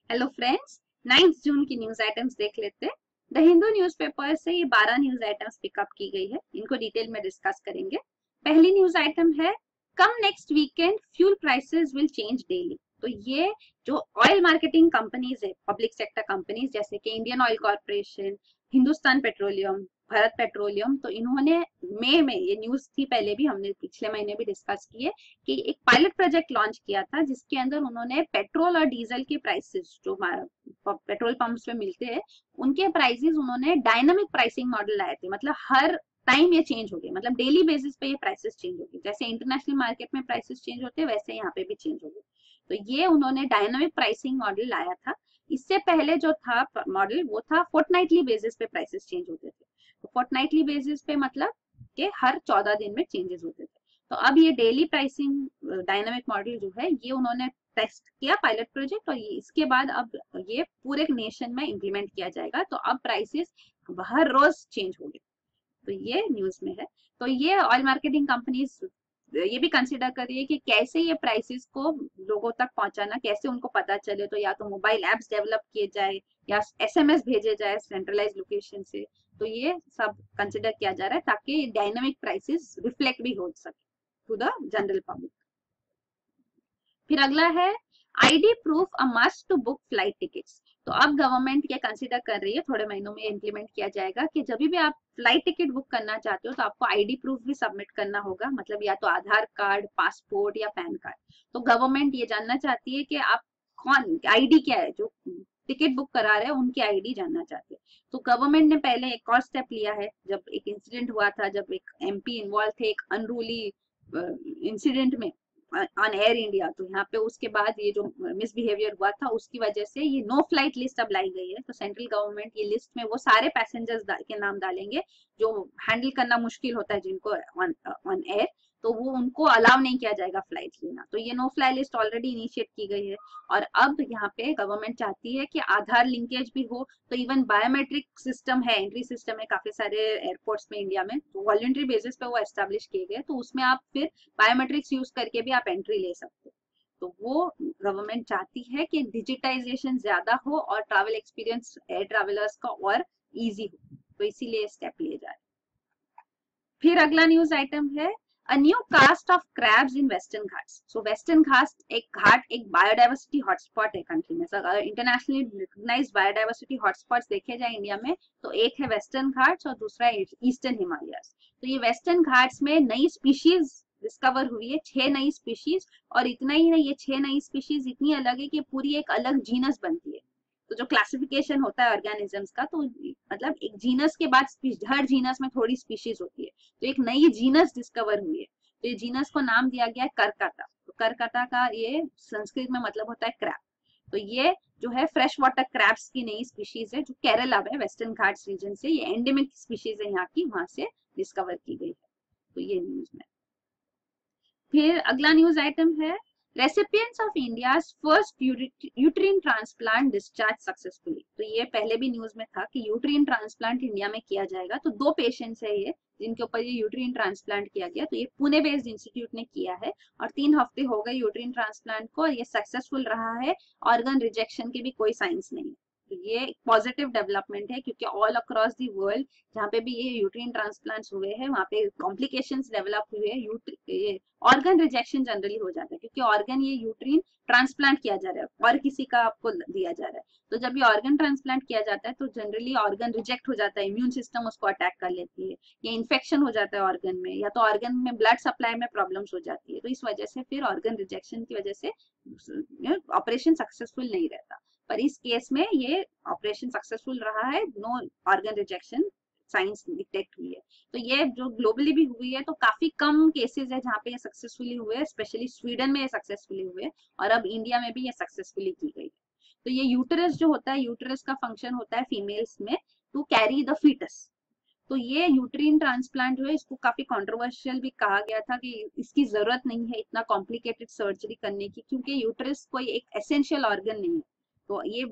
Hello friends, 9 जून की news items देख लेते हैं। द हिंदू न्यूज़पेपर से ये 12 न्यूज आइटम्स पिकअप की गई है, इनको डिटेल में डिस्कस करेंगे। पहली न्यूज आइटम है, कम next weekend fuel prices will change daily. तो ये जो ऑयल मार्केटिंग कंपनीज है, पब्लिक सेक्टर कंपनीज जैसे कि Indian oil corporation, Hindustan petroleum, Bharat petroleum, तो इन्होंने मई में, ये न्यूज थी पहले भी, हमने पिछले महीने भी डिस्कस की है कि एक पायलट प्रोजेक्ट लॉन्च किया था जिसके अंदर उन्होंने पेट्रोल और डीजल के प्राइसेस जो पेट्रोल पंप्स में मिलते हैं उनके प्राइसेस उन्होंने डायनामिक प्राइसिंग मॉडल लाए थे। मतलब हर टाइम ये चेंज हो गए, मतलब डेली बेसिस पे ये प्राइसेस चेंज हो गए। जैसे इंटरनेशनल मार्केट में प्राइसेस चेंज होते हैं वैसे यहाँ पे भी चेंज हो गए। तो ये उन्होंने डायनामिक प्राइसिंग मॉडल लाया था। इससे पहले जो था मॉडल वो था फोर्टनाइटली बेसिस पे प्राइसेस चेंज होते थे। तो फोर्टनाइटली बेसिस पे मतलब कि हर 14 दिन में चेंजेस होते थे। तो अब ये डेली प्राइसिंग डायनामिक मॉडल जो है ये उन्होंने टेस्ट किया पायलट प्रोजेक्ट, और इसके बाद अब ये पूरे नेशन में इम्प्लीमेंट किया जाएगा। तो अब प्राइसेस हर रोज चेंज होंगे। तो ये न्यूज में है। तो ये ऑयल मार्केटिंग कंपनीज ये भी कंसिडर कर रही है कि कैसे ये प्राइसेस को लोगों तक पहुंचाना, कैसे उनको पता चले। तो या तो मोबाइल एप्स डेवलप किए जाए या एसएमएस भेजे जाए सेंट्रलाइज लोकेशन से। तो ये सब कंसिडर किया जा रहा है ताकि डायनामिक प्राइसेस रिफ्लेक्ट भी हो सके टू द जनरल पब्लिक। फिर अगला है, ID proof a must to book flight tickets. तो अब गवर्नमेंट क्या कंसीडर कर रही है, थोड़े महीनों में इम्प्लीमेंट किया जाएगा कि जब भी आप फ्लाइट टिकट बुक करना चाहते हो तो आपको आईडी प्रूफ भी सबमिट करना होगा। मतलब या तो आधार कार्ड, पासपोर्ट या पैन कार्ड। तो गवर्नमेंट ये जानना चाहती है कि आप कौन, आईडी क्या है, जो टिकट बुक करा रहे हैं उनकी आईडी जानना चाहते हैं। तो गवर्नमेंट ने पहले एक और स्टेप लिया है। जब एक इंसिडेंट हुआ था, जब एक एमपी इन्वॉल्व थे एक अनरूली इंसिडेंट में ऑन एयर इंडिया, तो यहाँ पे उसके बाद ये जो मिसबिहेवियर हुआ था उसकी वजह से ये नो फ्लाइट लिस्ट अब लाई गई है। तो सेंट्रल गवर्नमेंट ये लिस्ट में वो सारे पैसेंजर्स के नाम डालेंगे जो हैंडल करना मुश्किल होता है जिनको ऑन एयर। तो वो उनको अलाउ नहीं किया जाएगा फ्लाइट लेना। तो ये no fly list already initiate की गई है। और अब यहाँ पे गवर्नमेंट चाहती है कि आधार लिंकेज भी हो। तो इवन बायोमेट्रिक सिस्टम है, एंट्री सिस्टम है काफी सारे एयरपोर्ट्स में इंडिया में, तो वॉलंटरी बेसिस पे वो एस्टेब्लिश किए गए। तो उसमें आप फिर बायोमेट्रिक्स यूज करके भी आप एंट्री ले सकते हो। तो वो गवर्नमेंट चाहती है कि डिजिटाइजेशन ज्यादा हो और ट्रैवल एक्सपीरियंस एयर ट्रैवलर्स का और इजी हो। तो इसीलिए स्टेप लिए जा रहे हैं। फिर अगला न्यूज आइटम है, a new cast of crabs in Western Ghats. So Western Ghat एक बायोडाइवर्सिटी हॉटस्पॉट है कंट्री में। अगर इंटरनेशनली रिकॉग्नाइज्ड बायोडाइवर्सिटी हॉटस्पॉट्स देखे जाए इंडिया में तो एक है वेस्टर्न घाट्स और दूसरा है ईस्टर्न हिमालयस। तो ये वेस्टर्न घाट्स में नई स्पीशीज डिस्कवर हुई है, 6 नई स्पीशीज। और इतना ही नहीं, ये 6 नई स्पीशीज इतनी अलग है कि पूरी एक अलग जीनस बनती है। तो जो क्लासिफिकेशन होता है ऑर्गेनिजम्स का, तो मतलब एक जीनस के बाद हर जीनस में थोड़ी स्पीशीज होती है। तो एक नई जीनस डिस्कवर हुई है। तो ये जीनस को नाम दिया गया है करकाटा। तो करकाटा का ये संस्कृत में मतलब होता है क्रैब। तो ये जो है फ्रेश वाटर क्रैब्स की नई स्पीशीज है जो केरला में वेस्टर्न घाट्स रीजन से, ये एंडेमिक स्पीशीज है यहाँ की, वहां से डिस्कवर की गई है। तो ये न्यूज में। फिर अगला न्यूज आइटम है, recipients of India's first uterine transplant discharge successfully. तो ये पहले भी न्यूज में था कि यूट्रीन ट्रांसप्लांट इंडिया में किया जाएगा। तो 2 पेशेंट्स है ये जिनके ऊपर ये यूट्रीन ट्रांसप्लांट किया गया। तो ये पुणे बेस्ड इंस्टीट्यूट ने किया है और 3 हफ्ते हो गए यूट्रीन ट्रांसप्लांट को और ये सक्सेसफुल रहा है। ऑर्गन रिजेक्शन के भी कोई साइंस नहीं है। तो ये एक पॉजिटिव डेवलपमेंट है क्योंकि ऑल अक्रॉस दी वर्ल्ड जहाँ पे भी ये यूट्रीन ट्रांसप्लांट्स हुए हैं वहाँ पे कॉम्प्लिकेशंस डेवलप हुए हैं। ये ऑर्गन रिजेक्शन जनरली हो जाता है क्योंकि ऑर्गन ये यूट्रीन ट्रांसप्लांट किया जा रहा है और किसी का आपको दिया जा रहा है। तो जब ये ऑर्गन ट्रांसप्लांट किया जाता है तो जनरली ऑर्गन रिजेक्ट हो जाता है, इम्यून सिस्टम उसको अटैक कर लेती है, ये इन्फेक्शन हो जाता है ऑर्गन में, या तो ऑर्गन में ब्लड सप्लाई में प्रॉब्लम्स हो जाती है। तो इस वजह से फिर ऑर्गन रिजेक्शन की वजह से ऑपरेशन सक्सेसफुल नहीं रहता। पर इस केस में ये ऑपरेशन सक्सेसफुल रहा है, no organ rejection signs detect हुई है। तो ये जो ग्लोबली भी हुई है तो काफी कम केसेस है जहाँ पे ये सक्सेसफुली हुए हैं, स्पेशली स्वीडन में ये सक्सेसफुली हुए और अब इंडिया में भी ये सक्सेसफुली की गई है। तो ये यूटरस जो होता है, यूटरस का फंक्शन होता है फीमेल्स में टू कैरी द फीटस। तो ये यूट्रीन ट्रांसप्लांट जो है इसको काफी कंट्रोवर्शियल भी कहा गया था कि इसकी जरूरत नहीं है इतना कॉम्प्लिकेटेड सर्जरी करने की क्योंकि यूटरस कोई एक एसेंशियल ऑर्गन नहीं है। तो ये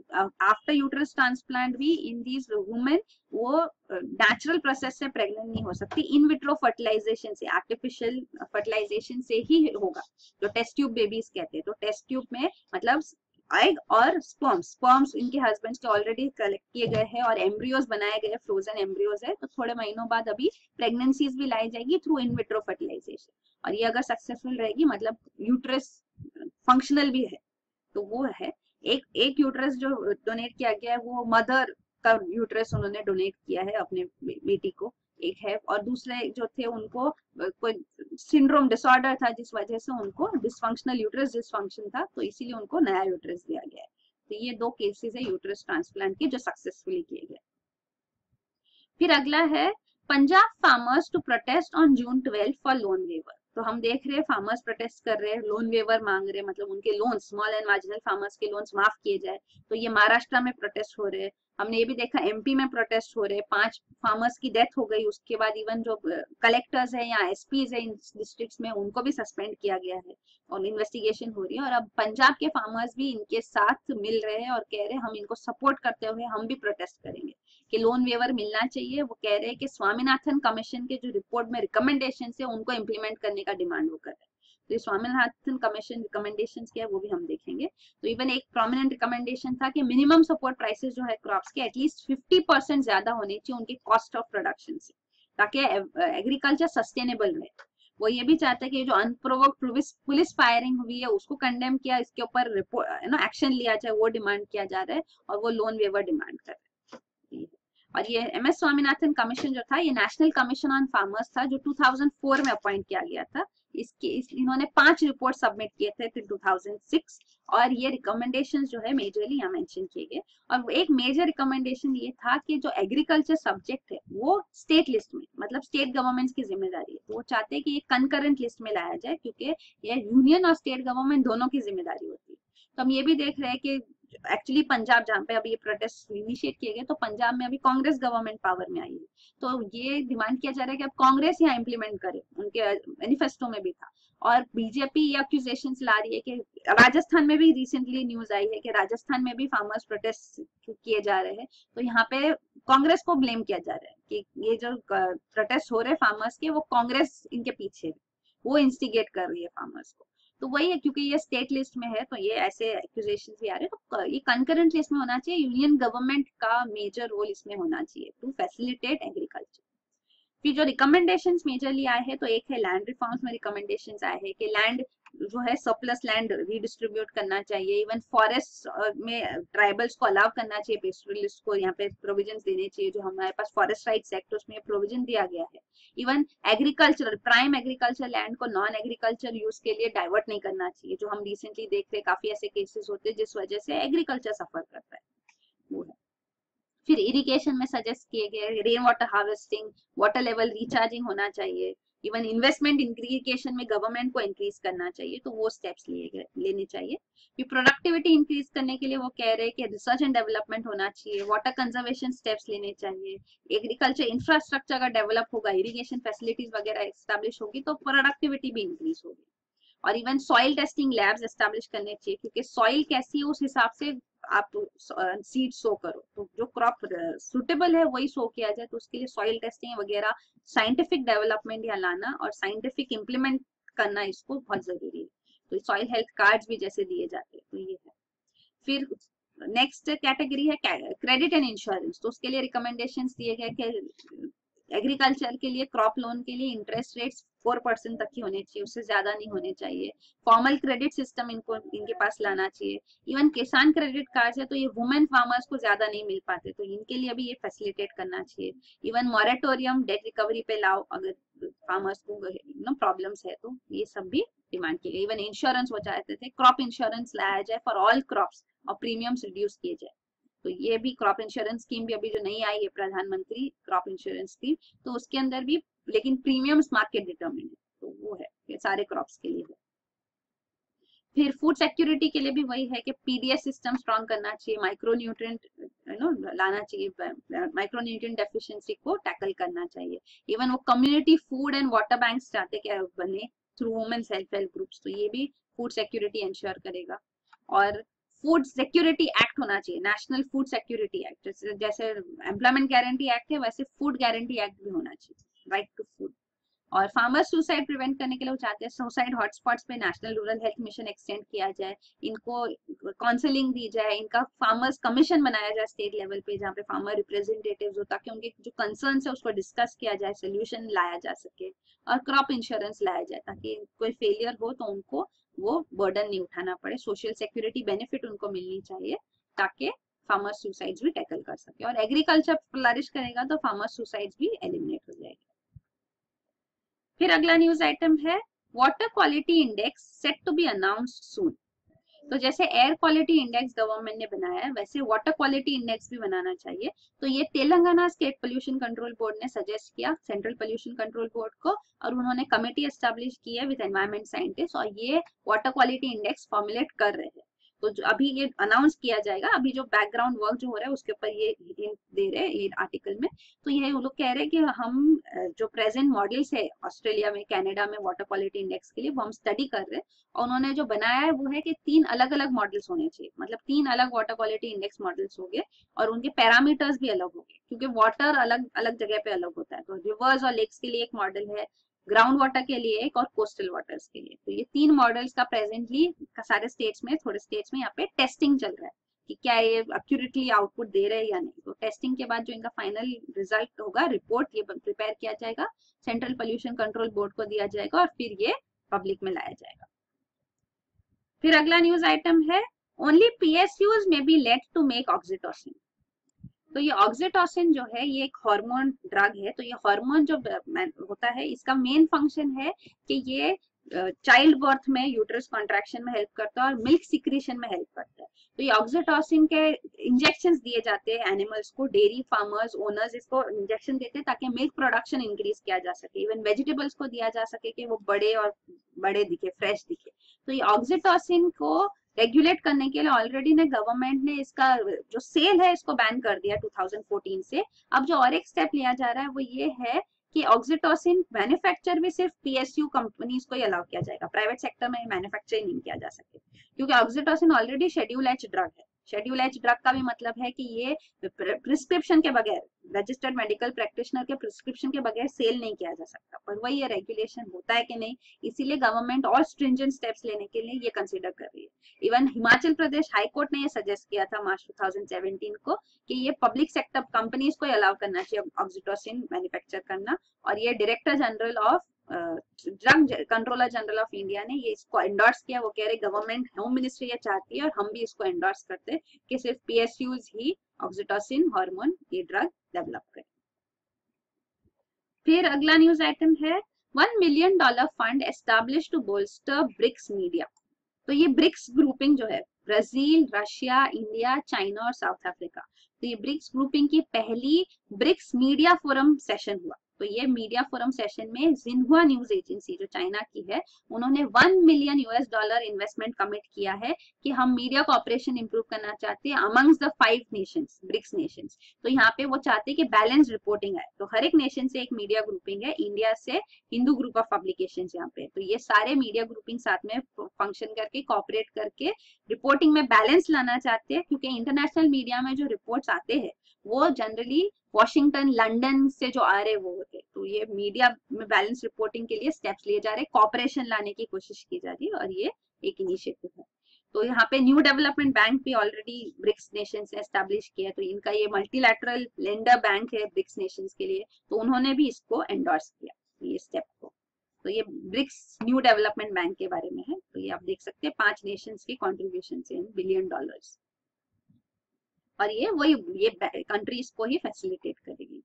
आफ्टर यूटरस ट्रांसप्लांट भी इन दीज वुमेन वो नेचुरल प्रोसेस से प्रेग्नेंट नहीं हो सकती, इन विट्रो फर्टिलाइजेशन से, आर्टिफिशियल फर्टिलाइजेशन से ही होगा, जो टेस्ट ट्यूब बेबीज कहते हैं। तो टेस्ट ट्यूब में मतलब एग और स्पर्म्स इनके हस्बैंड्स के ऑलरेडी कलेक्ट किए गए हैं और एम्ब्रियोज बनाए गए, फ्रोजन एम्ब्रियोज है, तो थोड़े महीनों बाद अभी प्रेगनेंसीज भी लाई जाएगी थ्रू इन विट्रो फर्टिलाइजेशन, और ये अगर सक्सेसफुल रहेगी मतलब यूट्रस फंक्शनल भी है, तो वो है। एक यूट्रस जो डोनेट किया गया है वो मदर का यूट्रस उन्होंने डोनेट किया है अपने बेटी को, एक है, और दूसरे जो थे उनको कोई सिंड्रोम डिसऑर्डर था जिस वजह से उनको डिसफंक्शनल यूट्रस डिसफंक्शन था, तो इसीलिए उनको नया यूट्रस दिया गया है। तो ये 2 केसेस है यूट्रस ट्रांसप्लांट के जो सक्सेसफुली किए गए। फिर अगला है Punjab farmers to protest on June 12 for loan waiver. तो हम देख रहे हैं फार्मर्स प्रोटेस्ट कर रहे हैं, लोन वेवर मांग रहे हैं, मतलब उनके loan, small and marginal farmers के लोन्स माफ किए जाए। तो ये महाराष्ट्र में प्रोटेस्ट हो रहे हैं, हमने ये भी देखा एमपी में प्रोटेस्ट हो रहे हैं, 5 फार्मर्स की डेथ हो गई, उसके बाद इवन जो कलेक्टर्स है या एसपीज है इन डिस्ट्रिक्ट्स में उनको भी सस्पेंड किया गया है और इन्वेस्टिगेशन हो रही है। और अब पंजाब के फार्मर्स भी इनके साथ मिल रहे हैं और कह रहे हैं हम इनको सपोर्ट करते हुए हम भी प्रोटेस्ट करेंगे कि लोन वेवर मिलना चाहिए। वो कह रहे हैं कि स्वामीनाथन कमीशन के जो रिपोर्ट में रिकमेंडेशन है उनको इम्प्लीमेंट करने का डिमांड वो कर रहे हैं। तो ये स्वामीनाथन कमीशन रिकमेंडेशंस क्या है वो भी हम देखेंगे। तो इवन एक प्रोमिनेंट रिकमेंडेशन था कि मिनिमम सपोर्ट प्राइसेस जो है क्रॉप्स के एटलीस्ट 50% ज्यादा होने चाहिए उनके कॉस्ट ऑफ प्रोडक्शन से, ताकि एग्रीकल्चर सस्टेनेबल रहे। वो ये भी चाहते हैं कि जो अनप्रोवोक्ड पुलिस फायरिंग हुई है उसको कंडेम किया, इसके ऊपर रिपोर्ट एक्शन लिया जाए, वो डिमांड किया जा रहा है, और वो लोन वेवर डिमांड कर रहे हैं। और ये एमएस स्वामीनाथन कमीशन जो था ये नेशनल कमीशन ऑन फार्मर्स था जो 2004 में अपॉइंट किया गया था। इन्होंने 5 रिपोर्ट सबमिट किए थे फिर 2006, और ये रिकमेंडेशंस जो है मेजरली यहाँ मेंशन किए गए। और एक मेजर रिकमेंडेशन ये था कि जो एग्रीकल्चर सब्जेक्ट है वो स्टेट लिस्ट में, मतलब स्टेट गवर्नमेंट्स की जिम्मेदारी है, तो वो चाहते हैं कि ये कंकरेंट लिस्ट में लाया जाए क्योंकि ये यूनियन और स्टेट गवर्नमेंट दोनों की जिम्मेदारी होती है। तो हम ये भी देख रहे हैं कि एक्चुअली पंजाब जहाँ पे अभी ये प्रोटेस्ट इनिशिएट किए गए तो पंजाब में अभी कांग्रेस गवर्नमेंट पावर में आई है, तो ये डिमांड किया जा रहा है कि अब कांग्रेस यहाँ इंप्लीमेंट करे, उनके मैनिफेस्टो में भी था। और बीजेपी ये अक्यूजेशंस ला रही है कि राजस्थान में भी रिसेंटली न्यूज आई है कि राजस्थान में भी फार्मर्स प्रोटेस्ट किए जा रहे हैं, तो यहाँ पे कांग्रेस को ब्लेम किया जा रहा है कि ये जो प्रोटेस्ट हो रहे हैं फार्मर्स के वो कांग्रेस इनके पीछे है, वो इंस्टिगेट कर रही है फार्मर्स को। तो वही है क्योंकि ये स्टेट लिस्ट में है तो ये ऐसे एक्यूजेशंस भी आ रहे हैं, तो ये कंकरेंट लिस्ट में होना चाहिए, यूनियन गवर्नमेंट का मेजर रोल इसमें होना चाहिए टू फैसिलिटेट एग्रीकल्चर। फिर जो रिकमेंडेशंस मेजरली आए हैं तो एक है लैंड रिफॉर्म्स में रिकमेंडेशंस आए हैं कि लैंड जो है सरप्लस लैंड रीडिस्ट्रीब्यूट करना चाहिए, इवन फॉरेस्ट में ट्राइबल्स को अलाउ करना चाहिए, पेस्टोरलिस्ट को यहाँ पे प्रोविजंस देने चाहिए, जो हमारे पास फॉरेस्ट राइट्स एक्ट उसमें प्रोविजन दिया गया है। Even agriculture prime agriculture land को नॉन एग्रीकल्चर यूज के लिए डाइवर्ट नहीं करना चाहिए, जो हम रिसेंटली देख रहे हैं काफी ऐसे केसेस होते हैं जिस वजह से एग्रीकल्चर सफर करता है, वो है। फिर इरिगेशन में सजेस्ट किए गए rain water harvesting, water level recharging होना चाहिए, इवन इन्वेस्टमेंट इरिगेशन में गवर्नमेंट को इंक्रीज करना चाहिए, तो वो स्टेप्स लेने चाहिए। फिर प्रोडक्टिविटी इंक्रीज करने के लिए वो कह रहे हैं कि रिसर्च एंड डेवलपमेंट होना चाहिए, वाटर कंजर्वेशन स्टेप्स लेने चाहिए, एग्रीकल्चर इंफ्रास्ट्रक्चर का डेवलप होगा, इरिगेशन फैसिलिटीज वगैरह एस्टेब्लिश होगी तो प्रोडक्टिविटी भी इंक्रीज होगी। और even soil testing labs establish करने चाहिए क्योंकि सॉइल कैसी है उस हिसाब से आप सीड सो करो, तो जो क्रॉप सुटेबल है वही सो किया जाए, तो उसके लिए सॉइल टेस्टिंग वगैरह साइंटिफिक डेवलपमेंट यहाँ लाना और साइंटिफिक इम्प्लीमेंट करना इसको बहुत जरूरी है। तो सॉइल हेल्थ कार्ड्स भी जैसे दिए जाते हैं, तो ये है। फिर नेक्स्ट कैटेगरी है क्रेडिट एंड इंश्योरेंस, तो उसके लिए रिकमेंडेशंस दिए गए कि एग्रीकल्चर के लिए क्रॉप लोन के लिए इंटरेस्ट रेट्स 4% तक ही होने चाहिए, उससे ज्यादा नहीं होने चाहिए। फॉर्मल क्रेडिट सिस्टम इनके पास लाना चाहिए। इवन किसान क्रेडिट कार्ड है तो ये वुमेन फार्मर्स को ज्यादा नहीं मिल पाते, तो इनके लिए भी ये फैसिलिटेट करना चाहिए। इवन मॉरेटोरियम डेट रिकवरी पे लाओ अगर फार्मर्स को प्रॉब्लम्स है, तो ये सब भी डिमांड की गई। इवन इंश्योरेंस वो चाहते थे क्रॉप इंश्योरेंस लाया जाए फॉर ऑल क्रॉप्स और प्रीमियम्स रिड्यूस किए जाए, तो ये भी क्रॉप इंश्योरेंस स्कीम भी अभी जो नई आई है प्रधानमंत्री क्रॉप इंश्योरेंस स्कीम, तो उसके अंदर भी लेकिन प्रीमियम्स मार्केट डिटरमिनेड है, तो वो है ये सारे क्रॉप्स के लिए है। फिर फूड सिक्योरिटी के लिए भी वही है कि पीडीएस सिस्टम स्ट्रॉन्ग करना चाहिए, माइक्रोन्यूट्रिएंट लाना चाहिए, माइक्रोन्यूट्रिएंट डेफिशिएंसी को टैकल करना चाहिए। इवन वो community food and water banks चाहते क्या बने through women self help groups, तो ये भी फूड सिक्योरिटी इंश्योर करेगा। और फूड सिक्योरिटी एक्ट होना चाहिए, नेशनल फूड सिक्योरिटी एक्ट, जैसे एम्प्लॉयमेंट गारंटी एक्ट है वैसे फूड गारंटी एक्ट भी होना चाहिए, राइट टू फूड। और फार्मर सुसाइड प्रिवेंट करने के लिए वो चाहते हैं सुसाइड हॉटस्पॉट्स पे national rural health mission extend किया जाए, इनको काउंसलिंग दी जाए, इनका फार्मर्स कमीशन बनाया जाए स्टेट लेवल पे जहाँ पे फार्मर रिप्रेजेंटेटिव्स हो, ताकि उनके जो कंसर्न्स है उसको डिस्कस किया जाए, सोल्यूशन लाया जा सके, और क्रॉप इंश्योरेंस लाया जाए ताकि कोई फेलियर हो तो उनको वो बर्डन नहीं उठाना पड़े, सोशल सिक्योरिटी बेनिफिट उनको मिलनी चाहिए ताकि फार्मर सुसाइड्स भी टैकल कर सके, और एग्रीकल्चर फ्लरिश करेगा तो फार्मर सुसाइड्स भी एलिमिनेट हो जाएगी। फिर अगला न्यूज आइटम है water quality index set to be announced soon. तो जैसे एयर क्वालिटी इंडेक्स गवर्नमेंट ने बनाया है वैसे वाटर क्वालिटी इंडेक्स भी बनाना चाहिए। तो ये Telangana state pollution control board ने सजेस्ट किया सेंट्रल पोल्यूशन कंट्रोल बोर्ड को, और उन्होंने कमेटी एस्टेब्लिश की है विद एनवायरमेंट साइंटिस्ट, और ये वाटर क्वालिटी इंडेक्स फॉर्मुलेट कर रहे हैं। तो जो अभी ये अनाउंस किया जाएगा, अभी जो बैकग्राउंड वर्क जो हो रहा है उसके ऊपर ये दे रहे हैं ये आर्टिकल में। तो ये वो लोग कह रहे हैं कि हम जो प्रेजेंट मॉडल्स है ऑस्ट्रेलिया में कनाडा में वाटर क्वालिटी इंडेक्स के लिए वो हम स्टडी कर रहे हैं, और उन्होंने जो बनाया है वो है कि 3 अलग अलग मॉडल्स होने चाहिए, मतलब 3 अलग वाटर क्वालिटी इंडेक्स मॉडल्स होंगे और उनके पैरामीटर्स भी अलग होंगे क्योंकि वाटर अलग अलग जगह पे अलग होता है। तो रिवर्स और लेक्स के लिए एक मॉडल है, ग्राउंड वाटर के लिए एक, और कोस्टल वाटर्स के लिए। तो ये 3 मॉडल्स का प्रेजेंटली सारे स्टेट्स में, थोड़े स्टेट्स में यहाँ पे टेस्टिंग चल रहा है कि क्या ये एक्यूरेटली आउटपुट दे रहे हैं या नहीं। तो टेस्टिंग के बाद जो इनका फाइनल रिजल्ट होगा, रिपोर्ट, ये प्रिपेयर किया जाएगा, सेंट्रल पोल्यूशन कंट्रोल बोर्ड को दिया जाएगा और फिर ये पब्लिक में लाया जाएगा। फिर अगला न्यूज आइटम है ओनली पीएसयूज में be let to make oxytocin. तो ये ऑक्सीटोसिन जो है ये एक हार्मोन ड्रग है। तो ये हार्मोन जो होता है इसका मेन फंक्शन है कि ये चाइल्ड बर्थ में, यूट्रस कॉन्ट्रैक्शन में हेल्प करता है और मिल्क सिक्रीशन में हेल्प करता है। तो ये ऑक्सीटोसिन के इंजेक्शंस दिए जाते हैं एनिमल्स को, डेयरी फार्मर्स ओनर्स इसको इंजेक्शन देते हैं ताकि मिल्क प्रोडक्शन इंक्रीज किया जा सके, इवन वेजिटेबल्स को दिया जा सके कि वो बड़े दिखे, फ्रेश दिखे। तो ये ऑक्सीटोसिन को रेगुलेट करने के लिए ऑलरेडी ने गवर्नमेंट ने इसका जो सेल है इसको बैन कर दिया 2014 से। अब जो और एक स्टेप लिया जा रहा है वो ये है कि ऑक्सीटोसिन मैन्युफैक्चर भी सिर्फ पीएसयू कंपनीज को ही अलाउ किया जाएगा, प्राइवेट सेक्टर में मैन्युफैक्चर नहीं किया जा सके, क्योंकि oxytocin already schedule H drug है। शेड्यूल एच ड्रग का भी मतलब है कि ये प्रिस्क्रिप्शन के बगैर, रजिस्टर्ड मेडिकल प्रैक्टिशनर के प्रिस्क्रिप्शन के बगैर सेल नहीं किया जा सकता, पर वही ये रेगुलेशन होता है कि नहीं, इसीलिए गवर्नमेंट और स्ट्रिंजेंट स्टेप्स लेने के लिए ये कंसीडर कर रही है। Even Himachal Pradesh high court ने ये सजेस्ट किया था मार्च 2017 को कि ये पब्लिक सेक्टर कंपनीज को अलाउ करना चाहिए ऑक्सीटोसिन मैन्युफैक्चर करना, और ये director general of drug controller general of India ने ये इसको एंडोर्स किया। वो कह रहे गवर्नमेंट, होम मिनिस्ट्री ये चाहती है और हम भी इसको एंडोर्स करते हैं कि सिर्फ पीएसयूज ही ऑक्सीटोसिन हार्मोन ये ड्रग डेवलप करें। फिर अगला न्यूज आइटम है $1 million fund establish to bolster BRICS media. तो ये ब्रिक्स ग्रुपिंग जो है ब्राजील, रशिया, इंडिया, चाइना और साउथ अफ्रीका, तो ये ब्रिक्स ग्रुपिंग की पहली ब्रिक्स मीडिया फोरम सेशन हुआ। तो ये मीडिया फोरम सेशन में जिन्हुआ न्यूज एजेंसी जो चाइना की है उन्होंने $1 मिलियन इन्वेस्टमेंट कमिट किया है कि हम मीडिया कॉपरेशन इंप्रूव करना चाहते हैं amongst the 5 nations, BRICS nations. तो यहाँ पे वो चाहते हैं कि बैलेंस रिपोर्टिंग है, तो हर एक नेशन से एक मीडिया ग्रुपिंग है, इंडिया से हिंदू ग्रुप ऑफ पब्लिकेशन यहाँ पे, तो ये सारे मीडिया ग्रुपिंग साथ में फंक्शन करके कॉपरेट करके रिपोर्टिंग में बैलेंस लाना चाहते हैं, क्योंकि इंटरनेशनल मीडिया में जो रिपोर्ट्स आते हैं वो जनरली वॉशिंगटन, लंदन से जो आ रहे वो होते, तो ये मीडिया में बैलेंस रिपोर्टिंग के लिए स्टेप्स लिए जा रहे, कॉपरेशन लाने की कोशिश की जा रही है, और ये एक इनिशिएटिव है। तो यहाँ पे न्यू डेवलपमेंट बैंक भी ऑलरेडी ब्रिक्स नेशन से एस्टैब्लिश किया, तो इनका ये मल्टीलैटरल लेंडर बैंक है ब्रिक्स नेशंस के लिए, तो उन्होंने भी इसको एंडोर्स किया ये स्टेप को। तो ये ब्रिक्स न्यू डेवलपमेंट बैंक के बारे में है। तो ये आप देख सकते हैं 5 नेशंस की कॉन्ट्रीब्यूशन से $1 बिलियन, और ये कंट्रीज को ही फैसिलिटेट करेगी।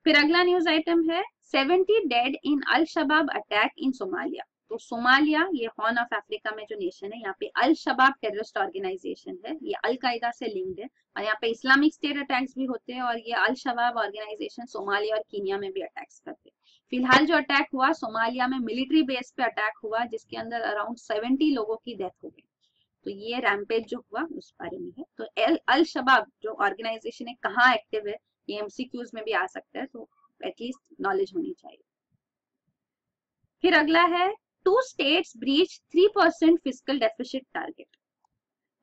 फिर अगला न्यूज आइटम है 70 dead in Al Shabaab attack in Somalia. तो सोमालिया ये हॉर्न ऑफ अफ्रीका में जो नेशन है, यहाँ पे अल शबाब टेररिस्ट ऑर्गेनाइजेशन है, ये अल कायदा से लिंक्ड है, और यहाँ पे इस्लामिक स्टेट अटैक्स भी होते हैं, और ये अल शबाब ऑर्गेनाइजेशन सोमालिया और कीनिया में भी अटैक्स करते हैं। फिलहाल जो अटैक हुआ सोमालिया में मिलिट्री बेस पे अटैक हुआ, जिसके अंदर अराउंड 70 लोगों की डेथ हो गई। तो ये रैम्पेज जो हुआ उस बारे में है। तो अल शबाब जो ऑर्गेनाइजेशन है कहाँ एक्टिव है, ये एमसीक्यूज में भी आ सकता है, तो एटलीस्ट नॉलेज होनी चाहिए। फिर अगला है 2 states breach 3% fiscal deficit target.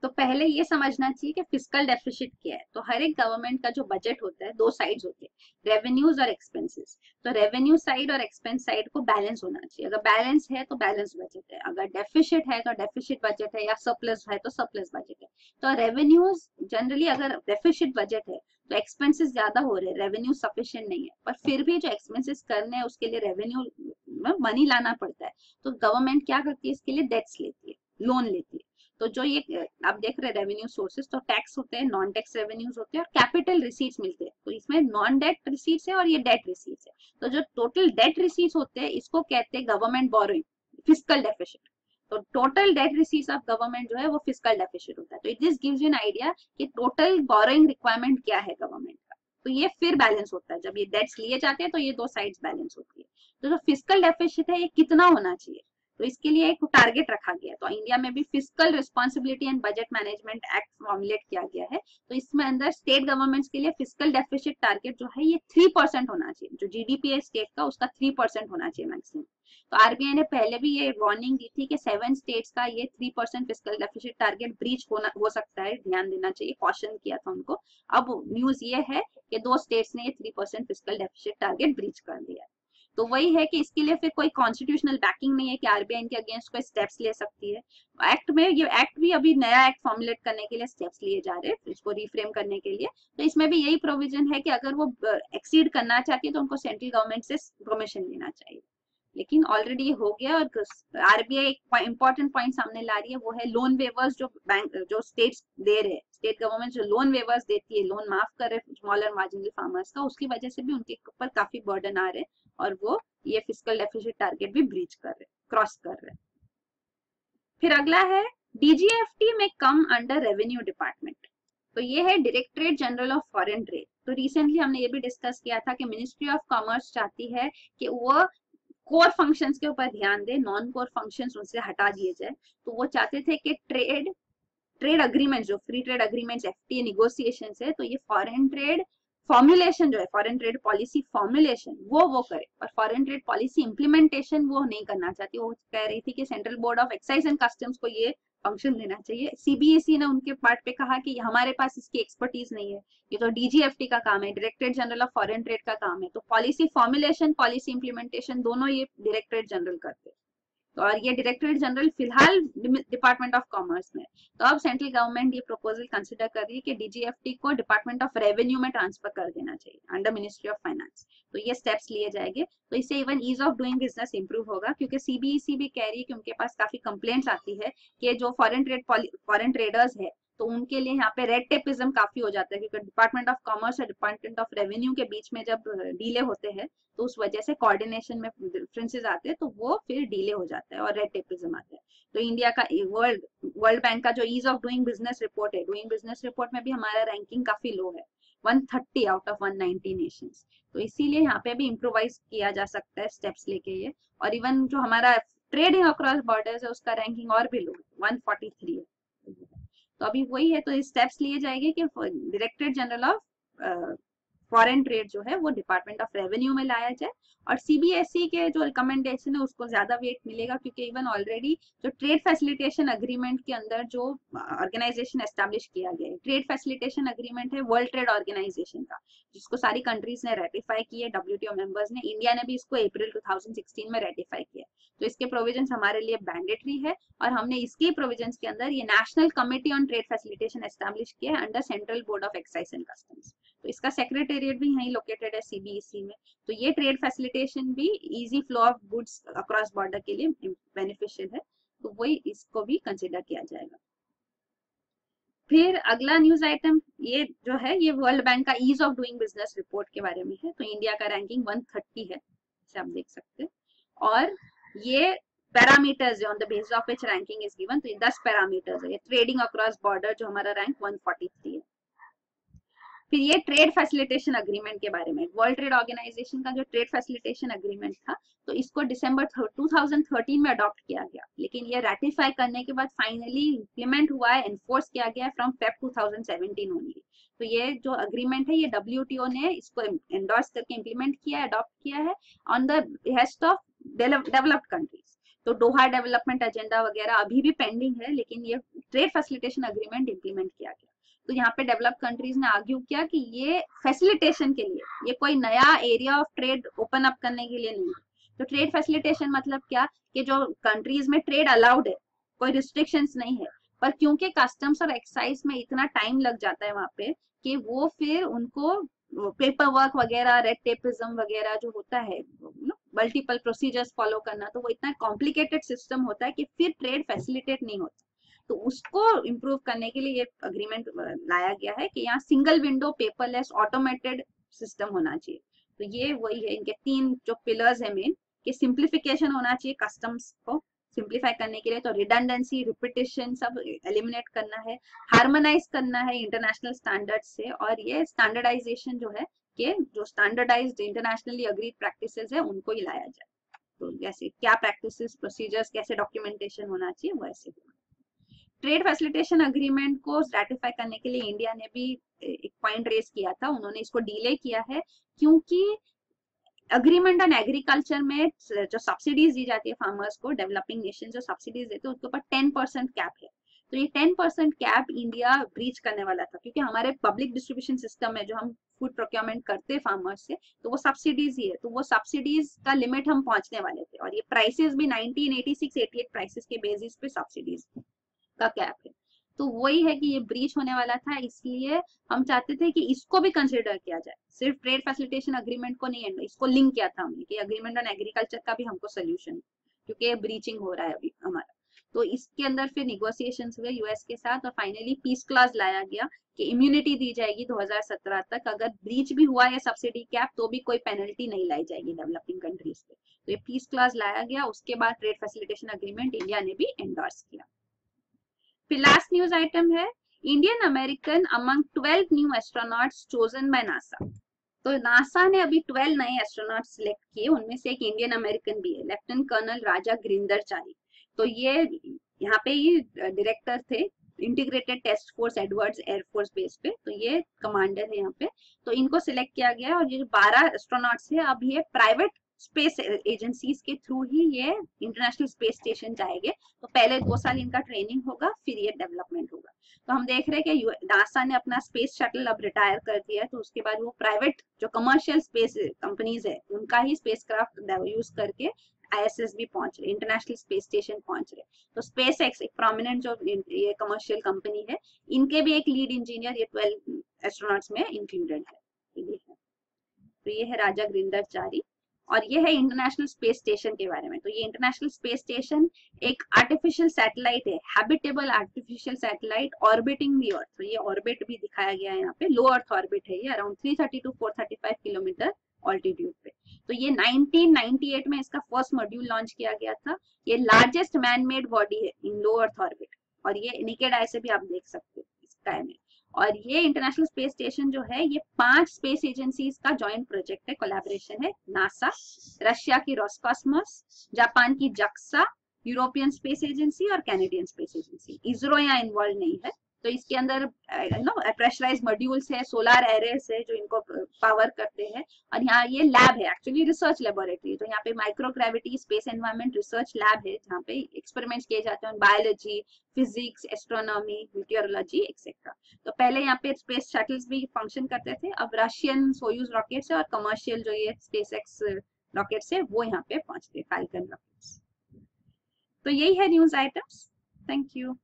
तो पहले ये समझना चाहिए कि फिस्कल डेफिसिट क्या है। तो हर एक गवर्नमेंट का जो बजट होता है, दो साइड्स होते हैं, रेवेन्यूज और एक्सपेंसेस। तो रेवेन्यू साइड और एक्सपेंस साइड को बैलेंस होना चाहिए। अगर बैलेंस है तो बैलेंस बजट है, अगर डेफिसिट है तो डेफिसिट बजट है, या सरप्लस है तो सरप्लस बजट है। तो रेवेन्यूज जनरली, अगर डेफिसिट बजट है तो एक्सपेंसेस ज्यादा हो रहे हैं, रेवेन्यू सफिशिएंट नहीं है, पर फिर भी जो एक्सपेंसेस करने हैं उसके लिए रेवेन्यू मनी लाना पड़ता है। तो गवर्नमेंट क्या करती है, इसके लिए डेट्स लेती है, लोन लेती है। तो जो ये आप देख रहे हैं रेवेन्यू सोर्सेस, तो टैक्स होते हैं, नॉन टैक्स रेवेन्यूज होते हैं, और कैपिटल रिसीट्स मिलते हैं। तो इसमें नॉन डेट रिसीट्स है और ये डेट रिसीट्स है। तो जो टोटल डेट रिसीट्स होते हैं इसको कहते हैं गवर्नमेंट बोरोइंग, फिस्कल डेफिसिट। तो total date receipts of government जो है वो फिस्कल डेफिसिट होता है। तो it this gives you an idea कि टोटल बोरोइंग रिक्वायरमेंट क्या है गवर्नमेंट का। तो ये फिर बैलेंस होता है, जब ये डेट्स लिए जाते हैं तो ये दो साइड्स बैलेंस होती है। तो जो फिस्कल डेफिसिट है ये कितना होना चाहिए, तो इसके लिए एक टारगेट रखा गया है। तो इंडिया में भी fiscal responsibility and budget management act formulate किया गया है। तो इसमें अंदर स्टेट गवर्नमेंट्स के लिए फिस्कल डेफिसिट टारगेट जो है ये 3% होना चाहिए। जो जीडीपी है स्टेट का उसका 3% होना चाहिए मैक्सिमम। तो आरबीआई ने पहले भी ये वार्निंग दी थी कि 7 स्टेट्स का ये 3% फिस्कल डेफिसिट टारगेट ब्रीच हो सकता है, ध्यान देना चाहिए, कॉशन किया था उनको। अब न्यूज ये है कि 2 स्टेट्स ने ये 3% फिस्कल डेफिसिट टारगेट ब्रीच कर दिया है। तो वही है कि इसके लिए फिर कोई कॉन्स्टिट्यूशनल बैकिंग नहीं है कि आरबीआई इनके अगेंस्ट कोई स्टेप्स ले सकती है। एक्ट में ये एक्ट भी अभी नया एक्ट फॉर्मुलेट करने के लिए स्टेप्स लिए जा रहे हैं, इसको रिफ्रेम करने के लिए। तो इसमें भी यही प्रोविजन है कि अगर वो एक्सीड करना चाहती है तो उनको सेंट्रल गवर्नमेंट से परमिशन लेना चाहिए। लेकिन ऑलरेडी हो गया। और आरबीआई एक इंपॉर्टेंट पॉइंट सामने ला रही है, वो है लोन वेवर्स जो बैंक जो स्टेट्स दे रहे हैं, स्टेट गवर्नमेंट जो लोन वेवर्स देती है, लोन माफ कर रहे स्मॉल और मार्जिनल फार्मर्स का, उसकी वजह से भी उनके ऊपर काफी बर्डन आ रहे हैं और वो ये फिस्कल डेफिसिट टारगेट भी ब्रीच कर रहे, क्रॉस कर रहे। फिर अगला है डीजीएफटी में कम अंडर रेवेन्यू डिपार्टमेंट। तो ये है directorate general of foreign trade. तो रिसेंटली हमने ये भी डिस्कस किया था कि मिनिस्ट्री ऑफ कॉमर्स चाहती है कि वो कोर फंक्शंस के ऊपर ध्यान दे, नॉन कोर फंक्शंस उनसे हटा दिए जाए। तो वो चाहते थे कि ट्रेड अग्रीमेंट, जो free trade agreements FTA negotiation है, तो ये फॉरेन ट्रेड फॉर्मुलेशन जो है, फॉरेन ट्रेड पॉलिसी फॉर्मुलेशन वो करे, और फॉरेन ट्रेड पॉलिसी इंप्लीमेंटेशन वो नहीं करना चाहती। वो कह रही थी कि central board of excise and customs को ये फंक्शन देना चाहिए। सीबीएसई ने उनके पार्ट पे कहा कि हमारे पास इसकी एक्सपर्टीज नहीं है, ये तो डीजीएफटी का काम है, directorate general of foreign trade का काम है। तो पॉलिसी फॉर्मुलेशन, पॉलिसी इंप्लीमेंटेशन दोनों ये डायरेक्टरेट जनरल करते हैं। तो और ये डायरेक्टरेट जनरल फिलहाल डिपार्टमेंट ऑफ कॉमर्स में। तो अब सेंट्रल गवर्नमेंट ये प्रपोजल कंसिडर कर रही है कि डीजीएफटी को डिपार्टमेंट ऑफ रेवेन्यू में ट्रांसफर कर देना चाहिए अंडर मिनिस्ट्री ऑफ फाइनेंस। तो ये स्टेप्स लिए जाएंगे। तो इससे even ease of doing business improve होगा, क्योंकि सीबीएसई भी कह रही है कि उनके पास काफी कंप्लेंट्स आती है कि जो फॉरेन ट्रेडर्स है तो उनके लिए यहाँ पे रेड टेपिज्म काफी हो जाता है, क्योंकि डिपार्टमेंट ऑफ कॉमर्स और डिपार्टमेंट ऑफ रेवेन्यू के बीच में जब डीले होते हैं तो उस वजह से कोऑर्डिनेशन में डिफरेंसेस आते हैं, तो वो फिर डिले हो जाता है और रेड टेपिज्म आता है। तो इंडिया का वर्ल्ड बैंक का जो ease of doing business report है, डूइंग बिजनेस रिपोर्ट में भी हमारा रैंकिंग काफी लो है, 130 आउट ऑफ 190 नेशंस। तो इसीलिए यहाँ पे भी इम्प्रोवाइज किया जा सकता है स्टेप्स लेके ये। और इवन जो हमारा ट्रेडिंग अक्रॉस बॉर्डर्स है उसका रैंकिंग और भी लो, 143 है। तो अभी वही है, तो स्टेप्स लिए जाएंगे कि directorate general of foreign trade जो है वो डिपार्टमेंट ऑफ रेवेन्यू में लाया जाए। और सीबीएसई के जो रिकमेंडेशन है उसको ज्यादा वेट मिलेगा, क्योंकि इवन ऑलरेडी जो ट्रेड फैसिलिटेशन अग्रीमेंट के अंदर जो ऑर्गेनाइजेशन एस्टेब्लिश किया गया है, ट्रेड फैसिलिटेशन अग्रीमेंट है वर्ल्ड ट्रेड ऑर्गेनाइजेशन का, जिसको सारी कंट्रीज ने रेटिफाई किया, डब्ल्यूटीओ मेंबर्स ने, इंडिया ने भी इसको अप्रैल 2016 में रेटिफाई किया। तो इसके प्रोविजंस हमारे लिए मैंडेटरी है, और हमने इसके प्रोविजंस के अंदर ये national committee on trade facilitation establish किया है under central board of excise and customs. तो इसका सेक्रेटेरिएट भी यहीं लोकेटेड है सीबीएसई में। तो ये ट्रेड फैसिलिटेशन भी easy flow of goods across border के लिए बेनिफिशियल है, तो वही इसको भी कंसिडर किया जाएगा। फिर अगला न्यूज आइटम ये जो है ये वर्ल्ड बैंक का ease of doing business report के बारे में है। तो इंडिया का रैंकिंग 130 है, जैसे आप देख सकते हैं। और ये parameters on the basis of which ranking is given, तो ये 10 पैरामीटर्स है। ये ट्रेडिंग अक्रॉस बॉर्डर जो हमारा रैंक 143 है। फिर ये ट्रेड फैसिलिटेशन अग्रीमेंट के बारे में, वर्ल्ड ट्रेड ऑर्गेनाइजेशन का जो ट्रेड फैसिलिटेशन अग्रीमेंट था, तो इसको दिसंबर 2013 में अडॉप्ट किया गया, लेकिन ये रेटिफाई करने के बाद फाइनली इंप्लीमेंट हुआ है, एनफोर्स किया गया है फ्रॉम फेब 2017 ओनली। तो ये जो अग्रीमेंट है ये डब्ल्यूटीओ ने इसको एंडोर्स करके इंप्लीमेंट किया है, अडॉप्ट किया है on the behest of developed countries. तो डोहा डेवलपमेंट एजेंडा वगैरह अभी भी पेंडिंग है, लेकिन ये ट्रेड फैसिलिटेशन अग्रीमेंट इंप्लीमेंट किया गया। तो यहाँ पे डेवलप्ड कंट्रीज ने आर्ग्यू किया कि ये फैसिलिटेशन के लिए, ये कोई नया area of trade open up करने के लिए नहीं है। तो ट्रेड फैसिलिटेशन मतलब क्या, कि जो कंट्रीज में ट्रेड अलाउड है, कोई रिस्ट्रिक्शंस नहीं है, पर क्योंकि कस्टम्स और एक्साइज में इतना टाइम लग जाता है वहां पे कि वो फिर उनको पेपर वर्क वगैरह, रेड टेपिज्म वगैरह जो होता है, मल्टीपल प्रोसीजर्स फॉलो करना, तो वो इतना कॉम्प्लिकेटेड सिस्टम होता है कि फिर ट्रेड फैसिलिटेट नहीं होता। तो उसको इम्प्रूव करने के लिए ये अग्रीमेंट लाया गया है कि यहाँ single window paperless automated system होना चाहिए। तो ये वही है, इनके 3 जो पिलर्स है मेन, कि सिंप्लीफिकेशन होना चाहिए कस्टम्स को सिंप्लीफाई करने के लिए, तो रिडंडेंसी, रिपीटेशन सब एलिमिनेट करना है, हार्मोनाइज करना है इंटरनेशनल स्टैंडर्ड से, और ये स्टैंडर्डाइजेशन जो है कि जो स्टैंडर्डाइज्ड इंटरनेशनली अग्रीड प्रैक्टिसेस है उनको ही लाया जाए। तो जैसे क्या प्रैक्टिसेस, प्रोसीजर्स, कैसे डॉक्यूमेंटेशन होना चाहिए, वो ऐसे होना। ट्रेड फैसिलिटेशन अग्रीमेंट को रैटिफाई करने के लिए इंडिया ने भी एक पॉइंट रेज किया था, उन्होंने इसको डिले किया है क्योंकि अग्रीमेंट ऑन एग्रीकल्चर में जो सब्सिडीज दी जाती है फार्मर्स को, डेवलपिंग नेशन जो सब्सिडीज देते हैं उसके ऊपर 10% कैप है। तो ये 10% कैप इंडिया ब्रीच करने वाला था, क्योंकि हमारे पब्लिक डिस्ट्रीब्यूशन सिस्टम है जो हम फूड प्रोक्योरमेंट करते हैं फार्मर्स से, तो वो सब्सिडीज ही है, तो वो सब्सिडीज का लिमिट हम पहुंचने वाले थे, और ये प्राइसेस भी 1986-88 प्राइसेस के बेसिस पे सब्सिडीज का कैप है। तो वही है कि ये ब्रीच होने वाला था, इसलिए हम चाहते थे कि इसको भी कंसिडर किया जाए, सिर्फ ट्रेड फैसिलिटेशन अग्रीमेंट को नहीं, इसको लिंक किया था हमने कि अग्रीमेंट ऑन एग्रीकल्चर का भी हमको सोल्यूशन, क्योंकि ब्रीचिंग हो रहा है अभी हमारा। तो इसके अंदर फिर निगोसिएशंस हुए यूएस के साथ, और फाइनली पीस क्लॉज लाया गया कि इम्यूनिटी दी जाएगी 2017 तक, अगर ब्रीच भी हुआ है सब्सिडी कैप तो भी कोई पेनल्टी नहीं लाई जाएगी डेवलपिंग कंट्रीज पे। तो ये पीस क्लॉज लाया गया, उसके बाद ट्रेड फैसिलिटेशन अग्रीमेंट इंडिया ने भी एंडोर्स किया। फिर लास्ट न्यूज आइटम है Indian American among 12 new astronauts chosen by NASA. तो नासा ने अभी 12 नए एस्ट्रोनॉट सिलेक्ट किए, उनमें से एक इंडियन अमेरिकन भी है, लेफ्टिनेंट कर्नल राजा ग्रिंदरचारी। तो ये यहाँ पे ही डायरेक्टर थे integrated test force Edwards Air Force Base पे, तो ये कमांडर है यहाँ पे। तो इनको सिलेक्ट किया गया है, और ये जो 12 एस्ट्रोनॉट्स है अब ये प्राइवेट स्पेस एजेंसीज के थ्रू ही ये इंटरनेशनल स्पेस स्टेशन जाएंगे। तो पहले 2 साल इनका ट्रेनिंग होगा, फिर ये डेवलपमेंट होगा। तो हम देख रहे हैं कि नासा ने अपना स्पेस शटल अब रिटायर कर दिया है, तो उसके बाद वो प्राइवेट जो कमर्शियल स्पेस कंपनीज है उनका ही स्पेसक्राफ्ट यूज करके आईएसएस भी पहुंच रहे, इंटरनेशनल स्पेस स्टेशन पहुंच रहे। तो स्पेस एक्स एक प्रोमिनेंट जो ये कमर्शियल कंपनी है, इनके भी एक लीड इंजीनियर ये 12 एस्ट्रोनॉट्स में इंक्लूडेड है। तो ये है राजा ग्रिंदरचारी, और ये है इंटरनेशनल स्पेस स्टेशन के बारे में। तो ये इंटरनेशनल स्पेस स्टेशन एक आर्टिफिशियल सैटेलाइट है, हैबिटेबल आर्टिफिशियल सैटेलाइट ऑर्बिटिंग दी अर्थ। तो ये ऑर्बिट भी दिखाया गया है यहाँ पे, लो अर्थ ऑर्बिट है ये, अराउंड 330 to 435 किलोमीटर ऑल्टीट्यूड पे। तो ये 1998 में इसका फर्स्ट मॉड्यूल लॉन्च किया गया था। ये लार्जेस्ट मैन मेड बॉडी है इन लो अर्थ ऑर्बिट, और ये नेकेड आई से भी आप देख सकते हो स्काई में। और ये इंटरनेशनल स्पेस स्टेशन जो है ये 5 स्पेस एजेंसीज का जॉइंट प्रोजेक्ट है, कोलैबोरेशन है, नासा, रशिया की रोस्कॉस्मोस, जापान की जक्सा, यूरोपियन स्पेस एजेंसी और कैनेडियन स्पेस एजेंसी। इसरो यहाँ इन्वॉल्व नहीं है। तो इसके अंदर प्रेशराइज मॉड्यूल्स है, सोलर एरेस है जो इनको पावर करते हैं, और यहाँ ये लैब है, एक्चुअली रिसर्च लेबोरेटरी। तो यहाँ पे microgravity space environment research lab है जहाँ पे एक्सपेरिमेंट्स किए जाते हैं, biology, physics, astronomy, meteorology etcetera. तो पहले यहाँ पे स्पेस शटल्स भी फंक्शन करते थे, अब रशियन सोयूज रॉकेट्स है और कमर्शियल जो ये स्पेस एक्स रॉकेट्स है वो यहाँ पे पहुंचते हैं, फैल्कन रॉकेट्स। तो यही है न्यूज आइटम्स। Thank you.